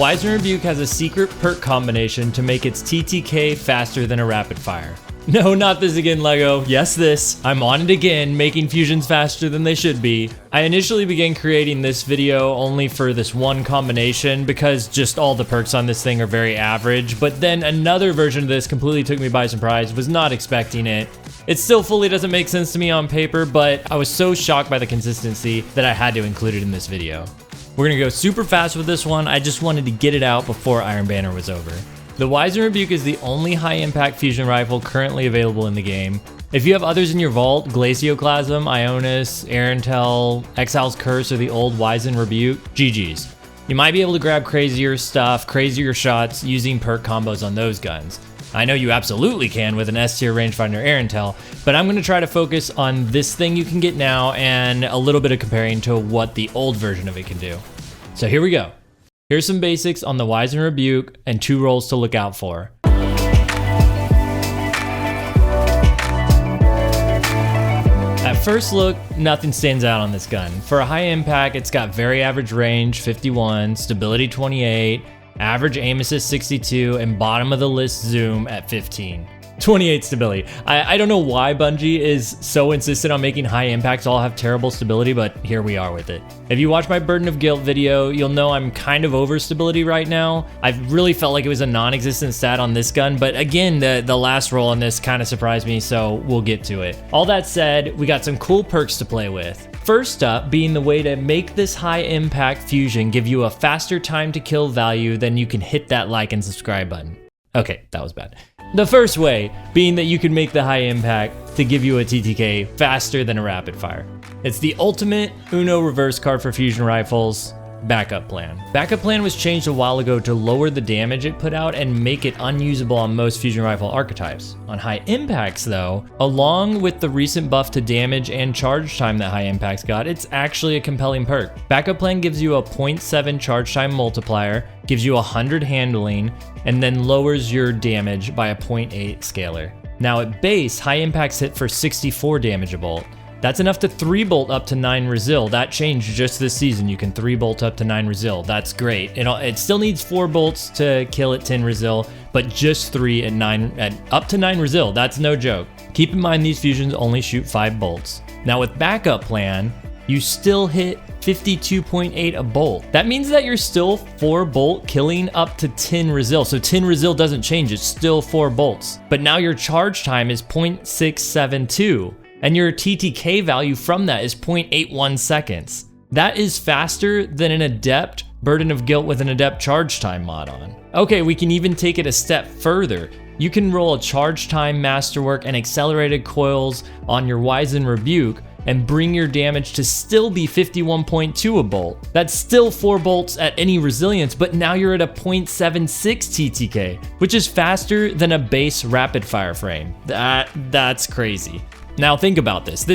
Wizened Rebuke has a secret perk combination to make its TTK faster than a rapid fire. No, not this again, Lego. Yes, this. I'm on it again, making fusions faster than they should be. I initially began creating this video only for this one combination because just all the perks on this thing are very average, but then another version of this completely took me by surprise, was not expecting it. It still fully doesn't make sense to me on paper, but I was so shocked by the consistency that I had to include it in this video. We're gonna go super fast with this one. I just wanted to get it out before Iron Banner was over. The Wizened Rebuke is the only high-impact fusion rifle currently available in the game. If you have others in your vault, Glacioclasm, Ionis, Aerentel, Exile's Curse, or the old Wizened Rebuke, GG's. You might be able to grab crazier stuff, crazier shots using perk combos on those guns. I know you absolutely can with an S-tier rangefinder Aerentel, but I'm going to try to focus on this thing you can get now and a little bit of comparing to what the old version of it can do. So here we go. Here's some basics on the Wizened Rebuke and 2 roles to look out for. At first look, nothing stands out on this gun. For a high impact, it's got very average range, 51, stability 28, average aim assist 62, and bottom of the list zoom at 15. 28 stability. I don't know why Bungie is so insistent on making high impacts all have terrible stability, but here we are with it. If you watch my Burden of Guilt video, you'll know I'm kind of over stability right now. I really felt like it was a non-existent stat on this gun, but again, the last roll on this kind of surprised me, so we'll get to it. All that said, we got some cool perks to play with. First up being the way to make this high impact fusion give you a faster time to kill value, then you can hit that like and subscribe button. Okay, that was bad. The first way being that you can make the high impact to give you a TTK faster than a rapid fire. It's the ultimate Uno reverse card for fusion rifles, Backup Plan. Backup Plan was changed a while ago to lower the damage it put out and make it unusable on most fusion rifle archetypes. On high impacts though, along with the recent buff to damage and charge time that high impacts got, it's actually a compelling perk. Backup Plan gives you a 0.7 charge time multiplier, gives you 100 handling, and then lowers your damage by a 0.8 scalar. Now at base, high impacts hit for 64 damage a bolt. That's enough to 3-bolt up to 9 Resil. That changed just this season. You can 3-bolt up to 9 Resil. That's great. It still needs 4 bolts to kill at 10 Resil, but just 3 at up to 9 Resil. That's no joke. Keep in mind these fusions only shoot 5 bolts. Now with Backup Plan, you still hit 52.8 a bolt. That means that you're still 4-bolt killing up to 10 Resil. So 10 Resil doesn't change, it's still 4 bolts. But now your charge time is 0.672. And your TTK value from that is 0.81 seconds. That is faster than an Adept Burden of Guilt with an Adept charge time mod on. Okay, we can even take it a step further. You can roll a charge time masterwork and accelerated coils on your Wizened Rebuke and bring your damage to still be 51.2 a bolt. That's still 4 bolts at any resilience, but now you're at a 0.76 TTK, which is faster than a base rapid fire frame. That's crazy. Now think about this.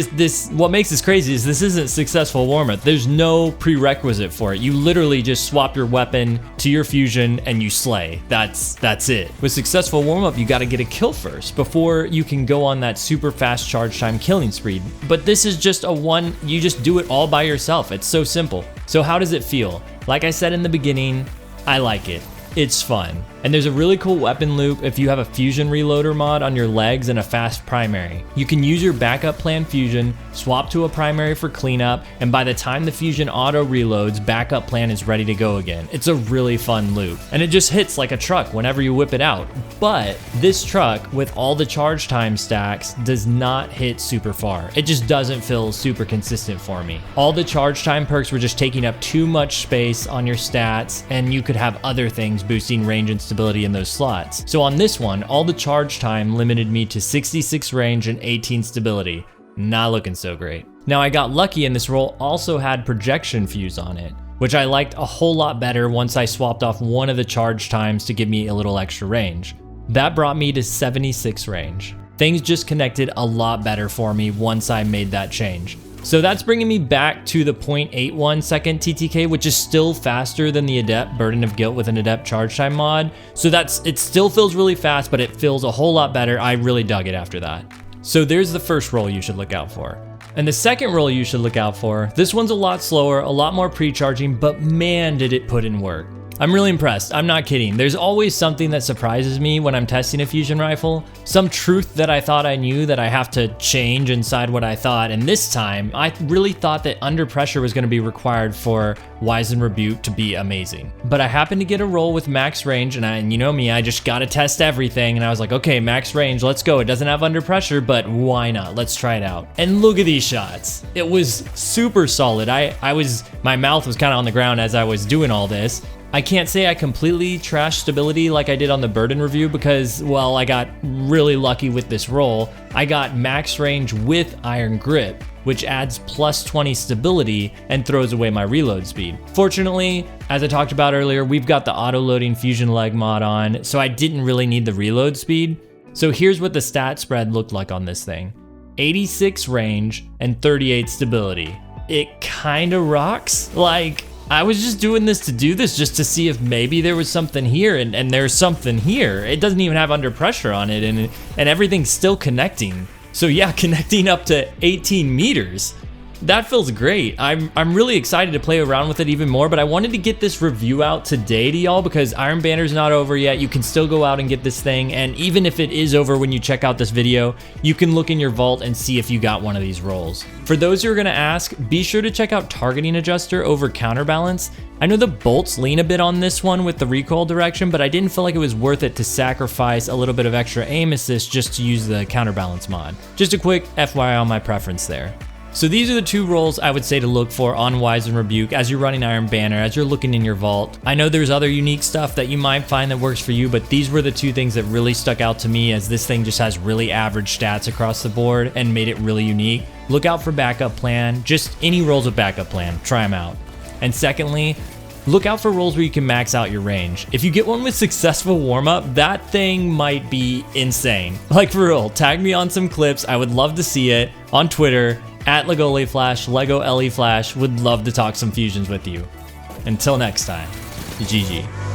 What makes this crazy is this isn't successful Warmup. There's no prerequisite for it. You literally just swap your weapon to your fusion and you slay. That's it. With successful Warmup, you gotta get a kill first before you can go on that super fast charge time killing spree. But this is just you just do it all by yourself. It's so simple. So how does it feel? Like I said in the beginning, I like it. It's fun. And there's a really cool weapon loop if you have a fusion reloader mod on your legs and a fast primary. You can use your Backup Plan fusion, swap to a primary for cleanup, and by the time the fusion auto reloads, Backup Plan is ready to go again. It's a really fun loop. And it just hits like a truck whenever you whip it out. But this truck, with all the charge time stacks, does not hit super far. It just doesn't feel super consistent for me. All the charge time perks were just taking up too much space on your stats, and you could have other things boosting range and stability in those slots. So on this one, all the charge time limited me to 66 range and 18 stability. Not looking so great. Now I got lucky and this roll also had projection fuse on it, which I liked a whole lot better once I swapped off one of the charge times to give me a little extra range. That brought me to 76 range. Things just connected a lot better for me once I made that change. So that's bringing me back to the 0.81 second TTK, which is still faster than the Adept Burden of Guilt with an Adept charge time mod. So it still feels really fast, but it feels a whole lot better. I really dug it after that. So there's the first roll you should look out for. And the second roll you should look out for, this one's a lot slower, a lot more pre-charging, but man, did it put in work. I'm really impressed. I'm not kidding. There's always something that surprises me when I'm testing a fusion rifle. Some truth that I thought I knew that I have to change inside what I thought. And this time, I really thought that under pressure was going to be required for Wizened Rebuke to be amazing. But I happened to get a roll with max range, and you know me, I just got to test everything. And I was like, okay, max range, let's go. It doesn't have under pressure, but why not? Let's try it out. And look at these shots. It was super solid. My mouth was kind of on the ground as I was doing all this. I can't say I completely trashed stability like I did on the Burden review because, well, I got really lucky with this roll. I got max range with iron grip, which adds plus 20 stability and throws away my reload speed. Fortunately, as I talked about earlier, we've got the auto-loading fusion leg mod on, so I didn't really need the reload speed. So here's what the stat spread looked like on this thing. 86 range and 38 stability. It kinda rocks. Like, I was just doing this to do this just to see if maybe there was something here, and there's something here. It doesn't even have under pressure on it, and everything's still connecting. So yeah, connecting up to 18 meters. That feels great. I'm really excited to play around with it even more, but I wanted to get this review out today to y'all because Iron Banner's not over yet. You can still go out and get this thing, and even if it is over when you check out this video, you can look in your vault and see if you got one of these rolls. For those who are gonna ask, be sure to check out Targeting Adjuster over Counterbalance. I know the bolts lean a bit on this one with the recoil direction, but I didn't feel like it was worth it to sacrifice a little bit of extra aim assist just to use the Counterbalance mod. Just a quick FYI on my preference there. So these are the two rolls I would say to look for on Wizened Rebuke as you're running Iron Banner, as you're looking in your vault. I know there's other unique stuff that you might find that works for you, but these were the two things that really stuck out to me as this thing just has really average stats across the board and made it really unique. Look out for backup plan, just any rolls with backup plan, try them out. And secondly, look out for rolls where you can max out your range. If you get one with successful warm-up, that thing might be insane. Like for real, tag me on some clips, I would love to see it on Twitter, @LegoLeFlash, LegoLeFlash, would love to talk some fusions with you. Until next time, GG.